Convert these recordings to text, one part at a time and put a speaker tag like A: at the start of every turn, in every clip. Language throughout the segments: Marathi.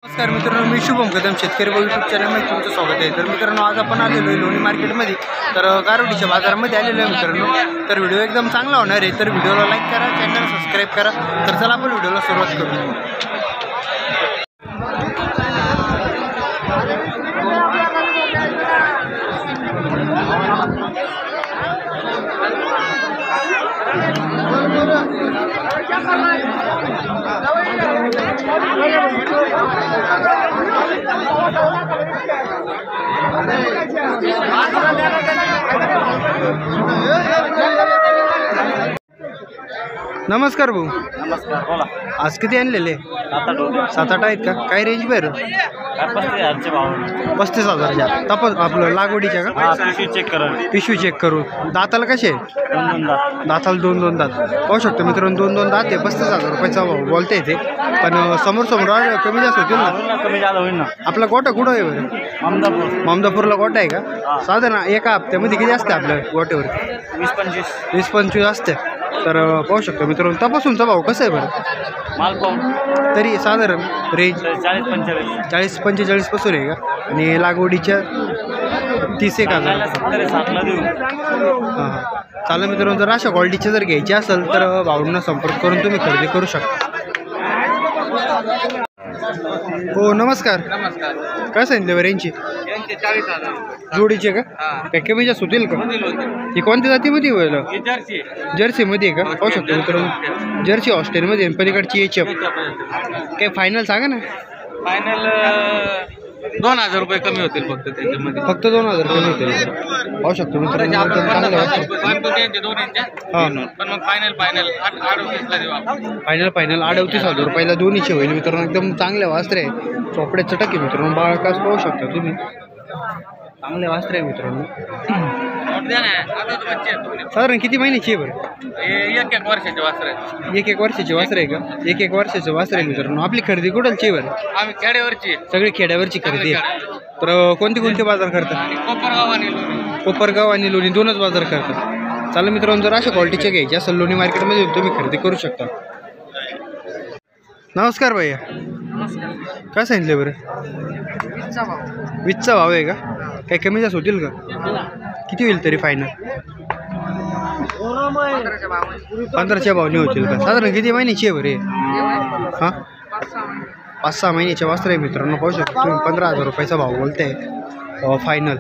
A: नमस्कार मित्रांनो, मी शुभम कदम शेतकरी यूट्यूब चॅनलमध्ये तुमचं स्वागत आहे। तर मित्रांनो, आज आपण आलेलो आहे लोणी मार्केटमध्ये। तर गारुडीच्या बाजारामध्ये आलेलो आहे मित्रांनो। तर व्हिडिओ एकदम चांगला होणार आहे, तर व्हिडिओला लाईक करा, चॅनल सबस्क्राईब करा। तर चला आपण व्हिडिओला सुरुवात करू। नमस्कार भाऊ।
B: नमस्कार, बोला।
A: आज किती आणलेले? 7-8 आहेत का? काय रेंज बरं? 35,000च्या तपास आपलं लागवडीच्या का? पिशवी चेक करू। दाताला कसे? दाताला दोन दात पाहू शकतो मित्रांनो, दोन दात आहे। 35,000 रुपयाचा भाव बोलता येते, पण समोर कमी जास्त होतील ना?
B: कमी जास्त होईल ना।
A: आपला गोटा कुठं आहे बरं? मामदापूरला गोटा आहे का? साधारण एका हप्त्यामध्ये किती असते आपल्या गोट्यावर? 20-25 असते। तर पाहू शकतो मित्रांनो, तपासूनचा भाव कसा आहे बरं?
B: माल पाहून
A: तरी साधारण रेंज
B: 40-45
A: पासून आहे का? आणि लागवडीच्या 30,000 हां चालेल मित्रांनो। जर अशा क्वालिटीचे जर घ्यायचे असेल तर भाऊंना संपर्क करून तुम्ही खरेदी करू शकता। हो नमस्कार। काय सांगितलं बरं यांची?
B: 40,000
A: जोडीचे का? काय कमी जास्त होतील का? ही कोणत्या जातीमध्ये होईल? जर्सीमध्ये आहे का? पाहू शकतो मित्रांनो, जर्सी हॉस्टेलमध्ये पलीकडची HF। काय फायनल सांगा ना?
B: फायनल 2,000 रुपये कमी होतील फक्त त्याच्यामध्ये।
A: फक्त 2,000 कमी होतील। पाहू शकतो मित्रांनो, चांगलं वाटतं।
B: पण मग फायनल
A: 38,000 रुपयाला दोन्हीचे होईल मित्रांनो। एकदम चांगले वास्त्रे आहे, चोपडे चटक आहे मित्रांनो। बाळकास पाहू शकता तुम्ही, चांगले वास्त्रे आहे मित्रांनो। साधारण किती महिन्याची आहे बरं?
B: 1 वर्षाचे वासरे आहेत।
A: 1 वर्षाचे वासरे आहे का? 1 वर्षाचे वासरे आहे मित्रांनो। आपली खरेदी कुठलची आहे बरं?
B: आम्ही खेड्यावरची,
A: सगळी खेड्यावरची खरेदी आहे। तर कोणते बाजार करतात? कोपरगाव आणि लोणी दोनच बाजार करतात। चालेल मित्रांनो, जर अशा क्वालिटीचे घ्यायचे असेल लोणी मार्केटमध्ये तुम्ही खरेदी करू शकता। नमस्कार भैया, काय सांगितलं बरं? 20चा भाव आहे का? काही कमी जास्त होतील का? किती होईल तरी फायनल? 15च्या भावने होतील का? साधारण किती महिन्याची आहे बरे? हां 5-6 महिन्याच्या वास्त्र आहे मित्रांनो। पाहू शकतो तुम्ही, 15,000 रुपयाचा भाव बोलते आहे फायनल।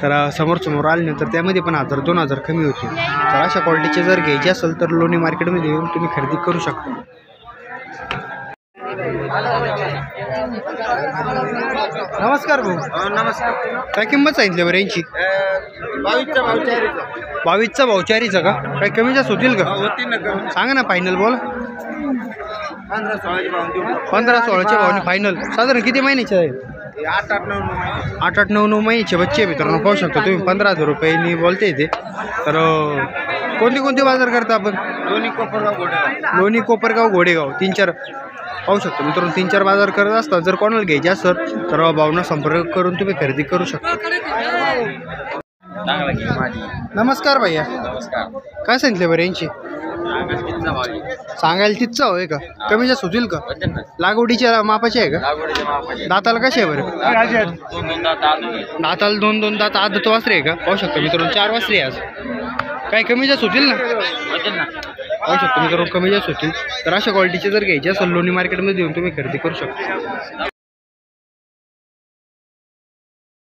A: तर समोर आल्यानंतर त्यामध्ये पण 1,000-2,000 कमी होतील। तर अशा क्वालिटीचे जर घ्यायचे असेल तर लोणी मार्केटमध्ये येऊन तुम्ही खरेदी करू शकता। नमस्कार भाऊ।
B: नमस्कार।
A: काय किंमत सांगितली बरं यांची? 22चा भाव 4चा का? काही कमी जास्त होतील का? सांगा ना फायनल, बोला। 15-16च्या भावने फायनल। साधारण किती महिन्याचे आहे? 8-9 महिन्याचे बच्चे मित्रांनो। पाहू शकता तुम्ही, 15,000 रुपयांनी बोलते येते। तर कोणते बाजार करता आपण? लोणी, कोपरगाव, घोडेगाव 3-4 पाहू शकतो मित्रांनो। 3-4 बाजार करत असतात। जर कोणाला घ्यायचे असेल तर भावना संपर्क करून तुम्ही खरेदी करू शकता। नमस्कार भैया, काय सांगितले बरं यांची? सांगायला 30चा होय का? कमी जास्त होतील का? लागवडीच्या मापाचे आहे का? दाताला कसे आहे बरं? दाताला दोन दात आदत वासरे आहे का? पाहू शकतो मित्रांनो, 4 वासरे आज। काही कमी जास्त होतील ना? पाहू शकतो मित्रांनो, कमी जास्त होतील। तर अशा क्वालिटीचे जर घ्यायचे असेल लोणी मार्केटमध्ये येऊन तुम्ही खरेदी करू शकता।